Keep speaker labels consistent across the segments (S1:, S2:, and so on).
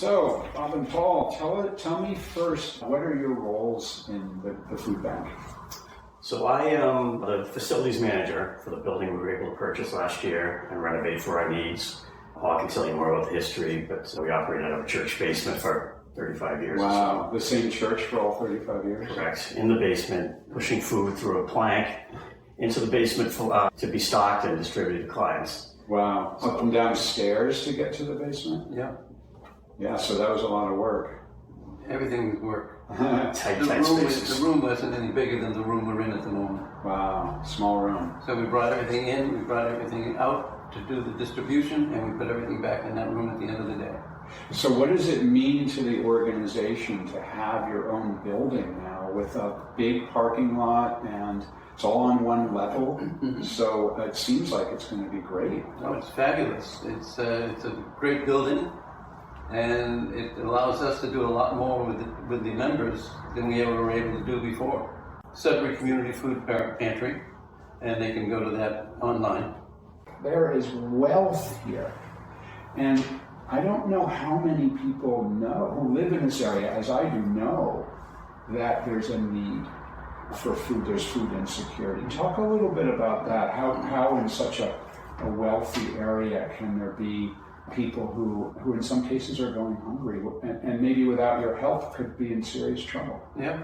S1: So, Bob and Paul, tell me first, what are your roles in the food bank?
S2: So I am the facilities manager for the building we were able to purchase last year and renovate for our needs. Paul can tell you more about the history, but we operated out of a church basement for 35 years.
S1: Wow, the same church for all 35 years?
S2: Correct. In the basement, pushing food through a plank into the basement to be stocked and distributed to clients.
S1: Wow. Up and down stairs to get to the basement?
S3: Yeah.
S1: Yeah, so that was a lot of work.
S3: Everything would work.
S2: Tight spaces.
S3: The room wasn't any bigger than the room we're in at the moment.
S1: Wow, small room.
S3: So we brought everything in, we brought everything out to do the distribution, and we put everything back in that room at the end of the day.
S1: So what does it mean to the organization to have your own building now with a big parking lot and it's all on one level? So it seems like it's going to be great.
S3: Oh, it's fabulous. It's a great building, and it allows us to do a lot more with the members than we ever were able to do before. Sudbury Community Food Pantry, and they can go to that online.
S1: There is wealth here, and I don't know how many people know who live in this area, as I do know, that there's a need for food. There's food insecurity. Talk a little bit about that. How in such a wealthy area can there be people who in some cases are going hungry and maybe without your help could be in serious trouble?
S3: Yeah,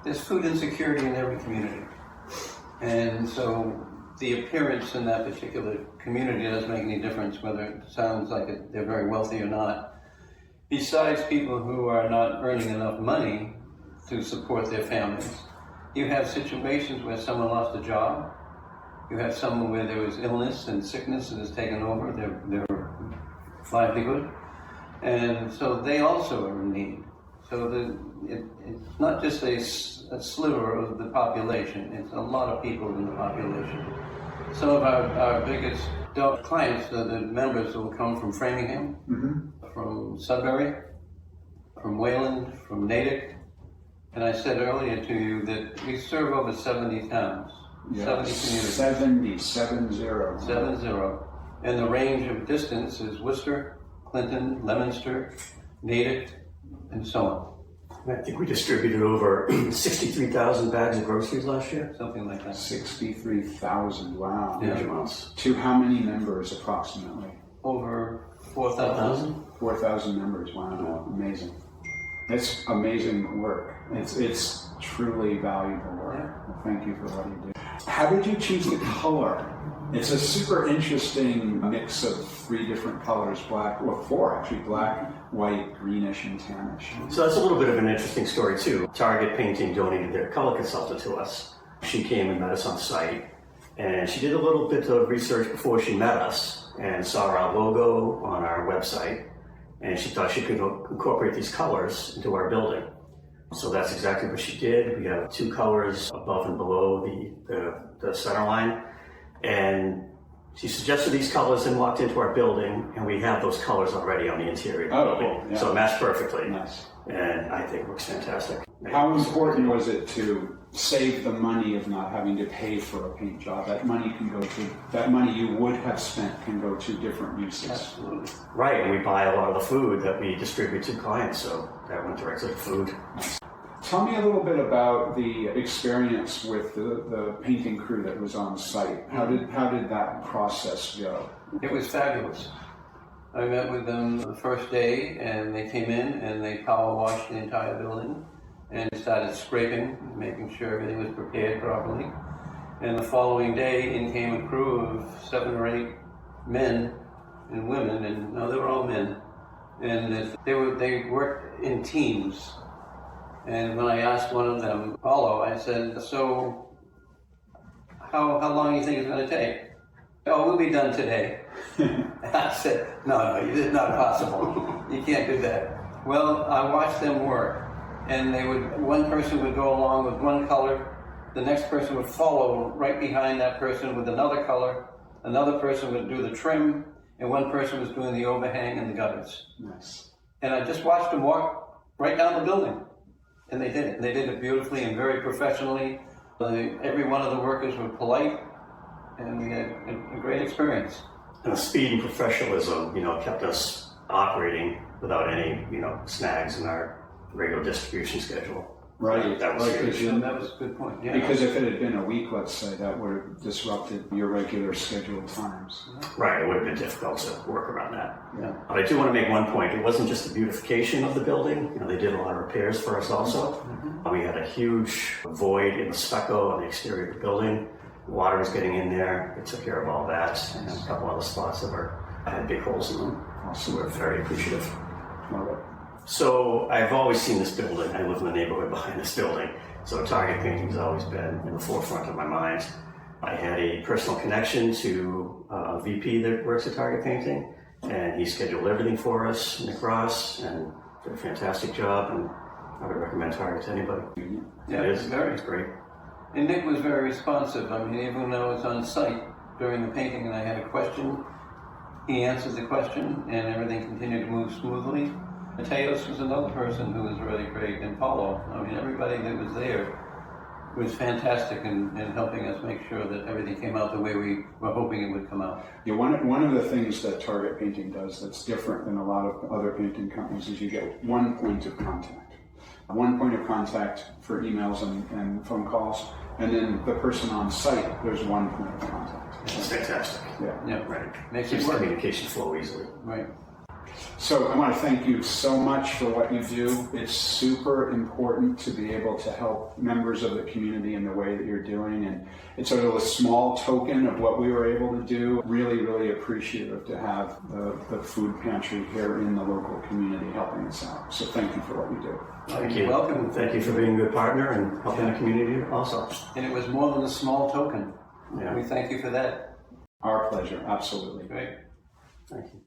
S3: there's food insecurity in every community, and so the appearance in that particular community doesn't make any difference whether it sounds like they're very wealthy or not. Besides people who are not earning enough money to support their families, you have situations where someone lost a job. You have someone where there was illness and sickness that has taken over their livelihood, and so they also are in need. So it's not just a sliver of the population, it's a lot of people in the population. Some of our biggest clients are the members who will come from Framingham, from Sudbury, from Wayland, from Natick. And I said earlier to you that we serve over 70 towns, 70 communities. 70. And the range of distance is Worcester, Clinton, Leominster, Natick, and so on.
S2: I think we distributed over 63,000 bags of groceries last year.
S3: Something like that.
S1: 63,000, wow.
S2: Huge amounts.
S1: To how many members approximately?
S3: Over 4,000.
S1: 4,000 members, wow, amazing. It's amazing work. It's truly valuable work.
S3: Yeah.
S1: Well, thank you for what you do. How did you choose the color? It's a super interesting mix of 3 different colors, four actually, black, white, greenish, and tannish.
S2: So that's a little bit of an interesting story too. Target Painting donated their color consultant to us. She came and met us on site, and she did a little bit of research before she met us and saw our logo on our website, and she thought she could incorporate these colors into our building. So that's exactly what she did. We have 2 colors above and below the center line. And she suggested these colors and walked into our building, and we have those colors already on the interior of the building.
S1: Cool. Yeah.
S2: So it matched perfectly.
S1: Nice.
S2: And I think it looks fantastic.
S1: How important was it to save the money of not having to pay for a paint job? That money you would have spent can go to different uses.
S3: Absolutely.
S2: Right, and we buy a lot of the food that we distribute to clients, so that went directly to food.
S1: Tell me a little bit about the experience with the painting crew that was on site. How did that process go?
S3: It was fabulous. I met with them the first day, and they came in and they power washed the entire building and started scraping, making sure everything was prepared properly. And the following day, in came a crew of 7 or 8 men and women, and no, they were all men, and they worked in teams. And when I asked one of them, Paulo, I said, so how long do you think it's going to take? Oh, we'll be done today. I said, no, it's not possible. You can't do that. Well, I watched them work, and one person would go along with one color, the next person would follow right behind that person with another color, another person would do the trim, and one person was doing the overhang and the gutters.
S1: Nice.
S3: And I just watched them walk right down the building. And they did it. They did it beautifully and very professionally. Every one of the workers were polite, and we had a great experience.
S2: And the speed and professionalism, kept us operating without any, snags in our regular distribution schedule.
S1: Right.
S2: That was
S1: Like,
S2: huge.
S3: So that was a good point. Yeah.
S1: Because if it had been a week, let's say, that would have disrupted your regular scheduled times.
S2: Right, it would have been difficult to work around that.
S3: Yeah.
S2: But I do want to make one point. It wasn't just the beautification of the building. They did a lot of repairs for us also. We had a huge void in the stucco on the exterior of the building. Water was getting in there. They took care of all that. And a couple other spots that had big holes in them. So we're very appreciative.
S1: Love it.
S2: So I've always seen this building. I live in the neighborhood behind this building. So Target painting has always been in the forefront of my mind. I had a personal connection to a VP that works at Target Painting, and he scheduled everything for us, Nick Ross, and did a fantastic job, and I would recommend Target to anybody.
S3: Yeah,
S2: It's
S3: very.
S2: It's great.
S3: And Nick was very responsive. I mean, even though I was on site during the painting and I had a question, he answered the question and everything continued to move smoothly. Mateos was another person who was really great, and Paulo. I mean, everybody that was there was fantastic in helping us make sure that everything came out the way we were hoping it would come out.
S1: Yeah, one of the things that Target Painting does that's different than a lot of other painting companies is you get one point of contact. One point of contact for emails and phone calls, and then the person on site, there's one point of contact.
S2: It's fantastic.
S3: Yeah,
S2: Right.
S3: Makes
S2: Keeps
S3: it work.
S2: communication flow easily.
S3: Right.
S1: So I want to thank you so much for what you do. It's super important to be able to help members of the community in the way that you're doing. And it's sort of a small token of what we were able to do. Really, really appreciative to have the food pantry here in the local community helping us out. So thank you for what you do.
S2: Thank you.
S3: Welcome.
S2: Thank you for being a good partner and helping the community also.
S3: And it was more than a small token.
S2: Yeah.
S3: We thank you for that.
S1: Our pleasure, absolutely.
S3: Great.
S2: Thank you.